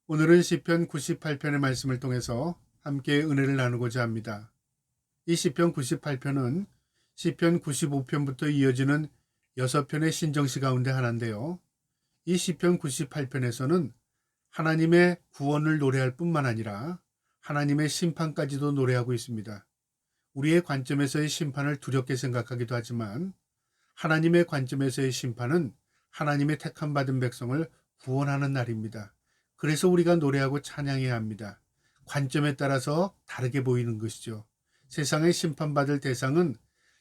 오늘은 시편 98편의 말씀을 통해서 함께 은혜를 나누고자 합니다. 이 시편 98편은 시편 95편부터 이어지는 6편의 신정시 가운데 하나인데요. 이 시편 98편에서는 하나님의 구원을 노래할 뿐만 아니라 하나님의 심판까지도 노래하고 있습니다. 우리의 관점에서의 심판을 두렵게 생각하기도 하지만 하나님의 관점에서의 심판은 하나님의 택함 받은 백성을 구원하는 날입니다. 그래서 우리가 노래하고 찬양해야 합니다. 관점에 따라서 다르게 보이는 것이죠. 세상의 심판받을 대상은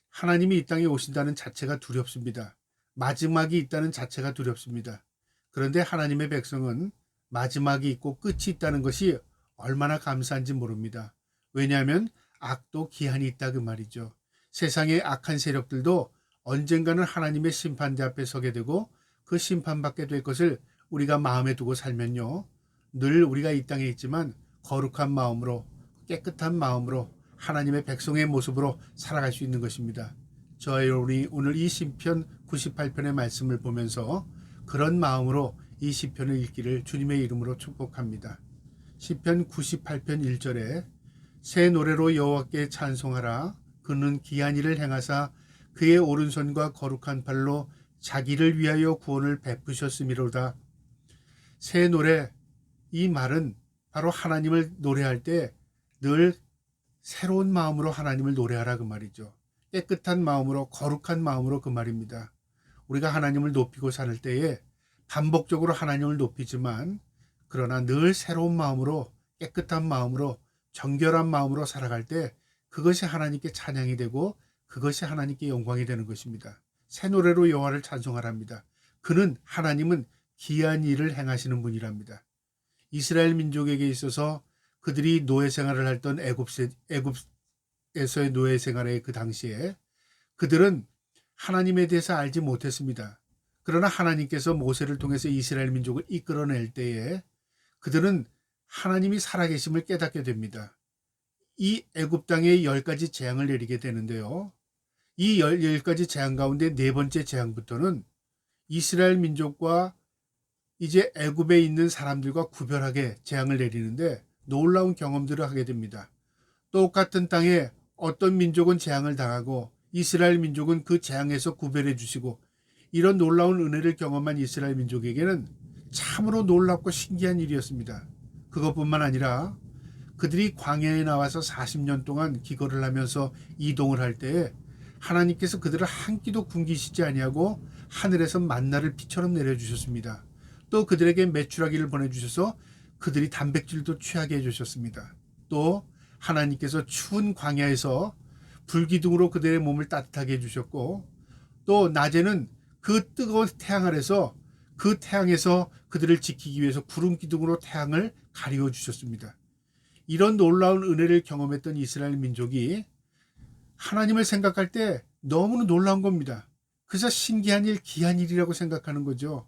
하나님이 이 땅에 오신다는 자체가 두렵습니다. 마지막이 있다는 자체가 두렵습니다. 그런데 하나님의 백성은 마지막이 있고 끝이 있다는 것이 얼마나 감사한지 모릅니다. 왜냐하면 악도 기한이 있다 그 말이죠. 세상의 악한 세력들도 언젠가는 하나님의 심판대 앞에 서게 되고 그 심판받게 될 것을 우리가 마음에 두고 살면요, 늘 우리가 이 땅에 있지만 거룩한 마음으로, 깨끗한 마음으로 하나님의 백성의 모습으로 살아갈 수 있는 것입니다. 저와 여러분이 오늘 이 시편 98편의 말씀을 보면서 그런 마음으로 이 시편을 읽기를 주님의 이름으로 축복합니다. 시편 98편 1절에 새 노래로 여호와께 찬송하라. 그는 기한 일을 행하사 그의 오른손과 거룩한 팔로 자기를 위하여 구원을 베푸셨음이로다. 새 노래, 이 말은 바로 하나님을 노래할 때 늘 새로운 마음으로 하나님을 노래하라 그 말이죠. 깨끗한 마음으로, 거룩한 마음으로 그 말입니다. 우리가 하나님을 높이고 살 때에 반복적으로 하나님을 높이지만 그러나 늘 새로운 마음으로, 깨끗한 마음으로, 정결한 마음으로 살아갈 때 그것이 하나님께 찬양이 되고 그것이 하나님께 영광이 되는 것입니다. 새 노래로 여호와를 찬송하랍니다. 그는, 하나님은 기이한 일을 행하시는 분이랍니다. 이스라엘 민족에게 있어서 그들이 노예 생활을 했던 애굽에서의 노예 생활의 그 당시에 그들은 하나님에 대해서 알지 못했습니다. 그러나 하나님께서 모세를 통해서 이스라엘 민족을 이끌어낼 때에 그들은 하나님이 살아계심을 깨닫게 됩니다. 이 애굽 땅에 10가지 재앙을 내리게 되는데요. 이 10가지 재앙 가운데 네 번째 재앙부터는 이스라엘 민족과 이제 애굽에 있는 사람들과 구별하게 재앙을 내리는데 놀라운 경험들을 하게 됩니다. 똑같은 땅에 어떤 민족은 재앙을 당하고 이스라엘 민족은 그 재앙에서 구별해 주시고, 이런 놀라운 은혜를 경험한 이스라엘 민족에게는 참으로 놀랍고 신기한 일이었습니다. 그것뿐만 아니라 그들이 광야에 나와서 40년 동안 기거를 하면서 이동을 할 때에 하나님께서 그들을 한 끼도 굶기시지 아니하고 하늘에서 만나를 비처럼 내려주셨습니다. 또 그들에게 메추라기를 보내주셔서 그들이 단백질도 취하게 해주셨습니다. 또 하나님께서 추운 광야에서 불기둥으로 그들의 몸을 따뜻하게 해주셨고, 또 낮에는 그 뜨거운 태양 아래서 그 태양에서 그들을 지키기 위해서 구름 기둥으로 태양을 가리워 주셨습니다. 이런 놀라운 은혜를 경험했던 이스라엘 민족이 하나님을 생각할 때 너무나 놀라운 겁니다. 그래서 신기한 일, 기한 일이라고 생각하는 거죠.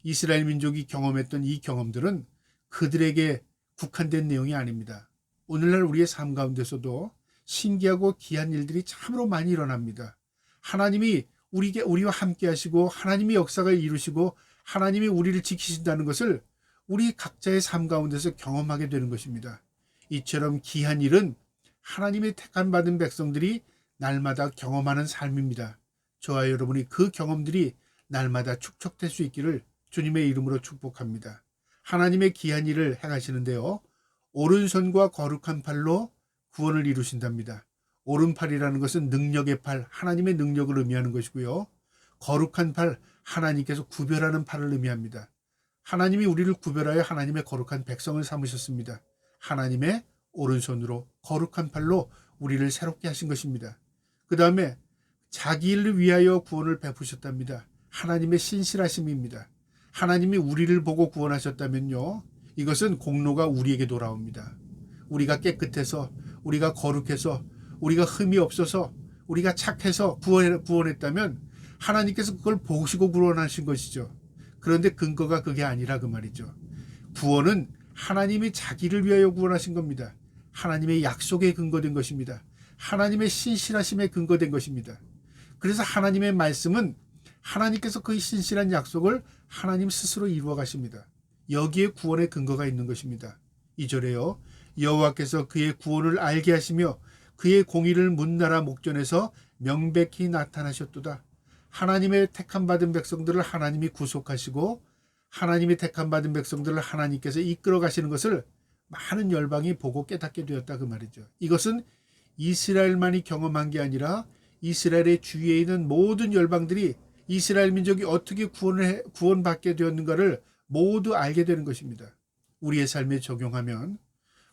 이스라엘 민족이 경험했던 이 경험들은 그들에게 국한된 내용이 아닙니다. 오늘날 우리의 삶 가운데서도 신기하고 귀한 일들이 참으로 많이 일어납니다. 하나님이 우리와 함께 하시고 하나님이 역사를 이루시고 하나님이 우리를 지키신다는 것을 우리 각자의 삶 가운데서 경험하게 되는 것입니다. 이처럼 귀한 일은 하나님의 택함 받은 백성들이 날마다 경험하는 삶입니다. 저와 여러분이 그 경험들이 날마다 축적될 수 있기를 주님의 이름으로 축복합니다. 하나님의 귀한 일을 행하시는데요, 오른손과 거룩한 팔로 구원을 이루신답니다. 오른팔이라는 것은 능력의 팔, 하나님의 능력을 의미하는 것이고요. 거룩한 팔, 하나님께서 구별하는 팔을 의미합니다. 하나님이 우리를 구별하여 하나님의 거룩한 백성을 삼으셨습니다. 하나님의 오른손으로 거룩한 팔로 우리를 새롭게 하신 것입니다. 그 다음에 자기 일을 위하여 구원을 베푸셨답니다. 하나님의 신실하심입니다. 하나님이 우리를 보고 구원하셨다면요, 이것은 공로가 우리에게 돌아옵니다. 우리가 깨끗해서, 우리가 거룩해서, 우리가 흠이 없어서, 우리가 착해서 구원했다면 하나님께서 그걸 보시고 구원하신 것이죠. 그런데 근거가 그게 아니라 그 말이죠. 구원은 하나님이 자기를 위하여 구원하신 겁니다. 하나님의 약속에 근거된 것입니다. 하나님의 신실하심에 근거된 것입니다. 그래서 하나님의 말씀은 하나님께서 그 신실한 약속을 하나님 스스로 이루어 가십니다. 여기에 구원의 근거가 있는 것입니다. 2절에요. 여호와께서 그의 구원을 알게 하시며 그의 공의를 문나라 목전에서 명백히 나타나셨도다. 하나님의 택함받은 백성들을 하나님이 구속하시고 하나님이 택함받은 백성들을 하나님께서 이끌어 가시는 것을 많은 열방이 보고 깨닫게 되었다 그 말이죠. 이것은 이스라엘만이 경험한 게 아니라 이스라엘의 주위에 있는 모든 열방들이 이스라엘 민족이 어떻게 구원받게 되었는가를 모두 알게 되는 것입니다. 우리의 삶에 적용하면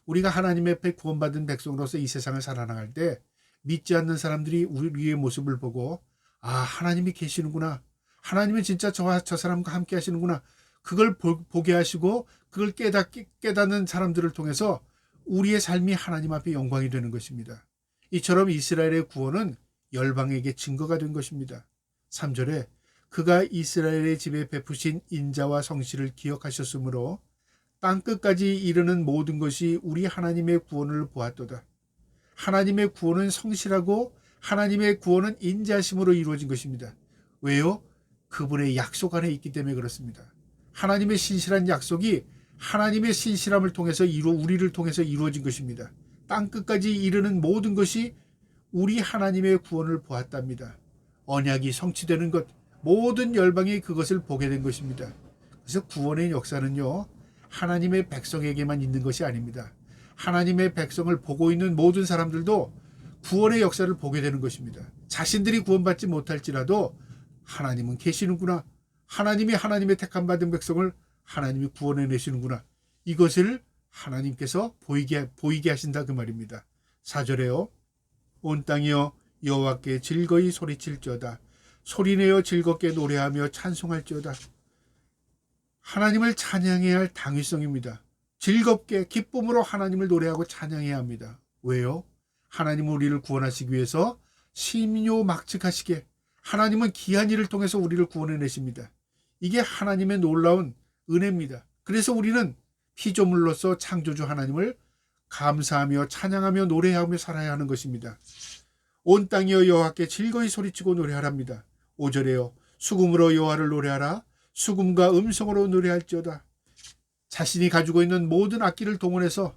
우리가 하나님 앞에 구원받은 백성으로서 이 세상을 살아나갈 때 믿지 않는 사람들이 우리의 모습을 보고 아, 하나님이 계시는구나. 하나님은 진짜 저와 저 사람과 함께 하시는구나. 그걸 보게 하시고 그걸 깨닫는 사람들을 통해서 우리의 삶이 하나님 앞에 영광이 되는 것입니다. 이처럼 이스라엘의 구원은 열방에게 증거가 된 것입니다. 3절에 그가 이스라엘의 집에 베푸신 인자와 성실을 기억하셨으므로 땅끝까지 이르는 모든 것이 우리 하나님의 구원을 보았도다. 하나님의 구원은 성실하고 하나님의 구원은 인자심으로 이루어진 것입니다. 왜요? 그분의 약속 안에 있기 때문에 그렇습니다. 하나님의 신실한 약속이 하나님의 신실함을 통해서 우리를 통해서 이루어진 것입니다. 땅끝까지 이르는 모든 것이 우리 하나님의 구원을 보았답니다. 언약이 성취되는 것, 모든 열방이 그것을 보게 된 것입니다. 그래서 구원의 역사는요, 하나님의 백성에게만 있는 것이 아닙니다. 하나님의 백성을 보고 있는 모든 사람들도 구원의 역사를 보게 되는 것입니다. 자신들이 구원받지 못할지라도 하나님은 계시는구나. 하나님이 하나님의 택함받은 백성을 하나님이 구원해 내시는구나. 이것을 하나님께서 보이게 하신다 그 말입니다. 4절에요. 온 땅이여 여호와께 즐거이 소리칠지어다. 소리내어 즐겁게 노래하며 찬송할지어다. 하나님을 찬양해야 할 당위성입니다. 즐겁게 기쁨으로 하나님을 노래하고 찬양해야 합니다. 왜요? 하나님은 우리를 구원하시기 위해서 심요막측하시게 하나님은 기한 일을 통해서 우리를 구원해 내십니다. 이게 하나님의 놀라운 은혜입니다. 그래서 우리는 피조물로서 창조주 하나님을 감사하며 찬양하며 노래하며 살아야 하는 것입니다. 온 땅이여 여호와께 즐거이 소리치고 노래하랍니다. 5절에요. 수금으로 여호와를 노래하라. 수금과 음성으로 노래할지어다. 자신이 가지고 있는 모든 악기를 동원해서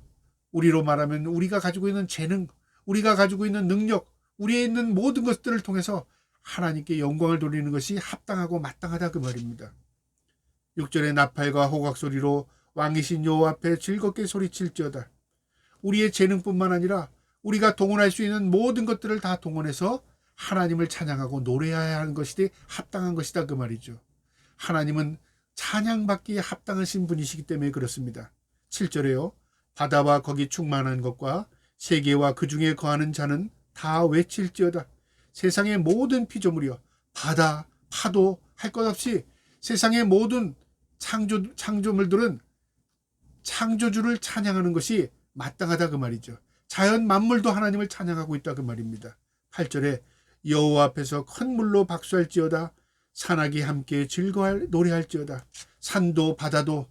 우리로 말하면 우리가 가지고 있는 재능, 우리가 가지고 있는 능력, 우리에 있는 모든 것들을 통해서 하나님께 영광을 돌리는 것이 합당하고 마땅하다 그 말입니다. 6절에 나팔과 호각 소리로 왕이신 여호와 앞에 즐겁게 소리칠지어다. 우리의 재능뿐만 아니라 우리가 동원할 수 있는 모든 것들을 다 동원해서 하나님을 찬양하고 노래해야 하는 것이 합당한 것이다 그 말이죠. 하나님은 찬양받기에 합당하신 분이시기 때문에 그렇습니다. 7절에요. 바다와 거기 충만한 것과 세계와 그 중에 거하는 자는 다 외칠지어다. 세상의 모든 피조물이여 바다, 파도 할 것 없이 세상의 모든 창조물들은 창조주를 찬양하는 것이 마땅하다 그 말이죠. 자연 만물도 하나님을 찬양하고 있다 그 말입니다. 8절에 여호와 앞에서 큰 물로 박수할지어다. 산악이 함께 노래할지어다. 산도 바다도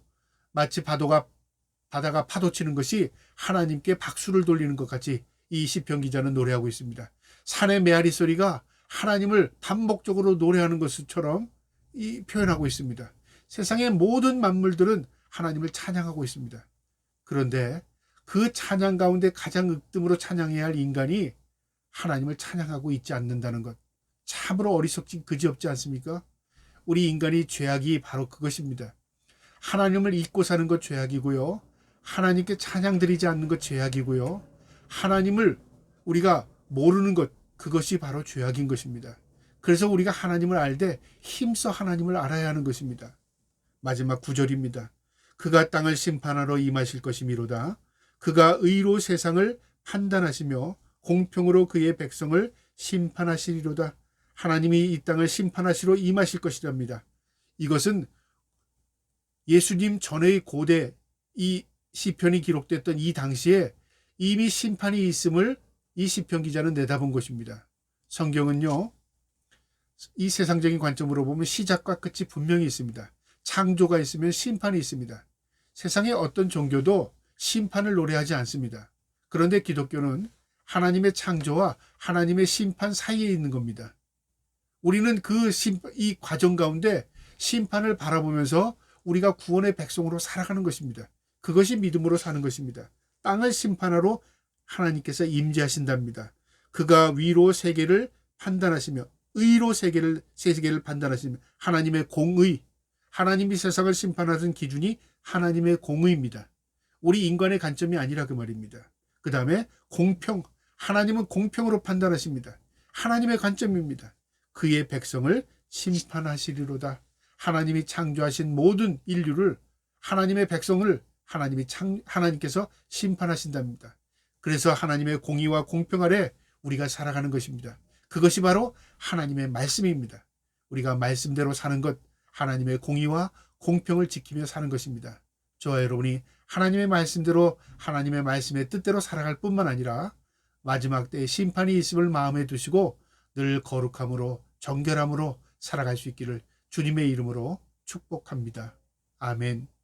마치 바다가 파도치는 것이 하나님께 박수를 돌리는 것 같이 이 시편 기자는 노래하고 있습니다. 산의 메아리 소리가 하나님을 반복적으로 노래하는 것처럼 표현하고 있습니다. 세상의 모든 만물들은 하나님을 찬양하고 있습니다. 그런데 그 찬양 가운데 가장 윽등으로 찬양해야 할 인간이 하나님을 찬양하고 있지 않는다는 것, 참으로 어리석지 그지없지 않습니까? 우리 인간이 죄악이 바로 그것입니다. 하나님을 잊고 사는 것 죄악이고요. 하나님께 찬양 드리지 않는 것 죄악이고요. 하나님을 우리가 모르는 것, 그것이 바로 죄악인 것입니다. 그래서 우리가 하나님을 알되 힘써 하나님을 알아야 하는 것입니다. 마지막 9절입니다. 그가 땅을 심판하러 임하실 것이미로다. 그가 의로 세상을 판단하시며 공평으로 그의 백성을 심판하시리로다. 하나님이 이 땅을 심판하시러 임하실 것이랍니다. 이것은 예수님 전의 고대 이 시편이 기록됐던 이 당시에 이미 심판이 있음을 이 시편 기자는 내다본 것입니다. 성경은요, 이 세상적인 관점으로 보면 시작과 끝이 분명히 있습니다. 창조가 있으면 심판이 있습니다. 세상의 어떤 종교도 심판을 노래하지 않습니다. 그런데 기독교는 하나님의 창조와 하나님의 심판 사이에 있는 겁니다. 우리는 이 과정 가운데 심판을 바라보면서 우리가 구원의 백성으로 살아가는 것입니다. 그것이 믿음으로 사는 것입니다. 땅을 심판하러 하나님께서 임재하신답니다. 그가 위로 세계를 판단하시며 의로 세계를 판단하시며 하나님의 공의, 하나님이 세상을 심판하는 기준이 하나님의 공의입니다. 우리 인간의 관점이 아니라 그 말입니다. 그 다음에 공평, 하나님은 공평으로 판단하십니다. 하나님의 관점입니다. 그의 백성을 심판하시리로다. 하나님이 창조하신 모든 인류를, 하나님의 백성을 하나님께서 심판하신답니다. 그래서 하나님의 공의와 공평 아래 우리가 살아가는 것입니다. 그것이 바로 하나님의 말씀입니다. 우리가 말씀대로 사는 것, 하나님의 공의와 공평을 지키며 사는 것입니다. 저와 여러분이 하나님의 말씀대로 하나님의 말씀의 뜻대로 살아갈 뿐만 아니라 마지막 때에 심판이 있음을 마음에 두시고 늘 거룩함으로 정결함으로 살아갈 수 있기를 주님의 이름으로 축복합니다. 아멘.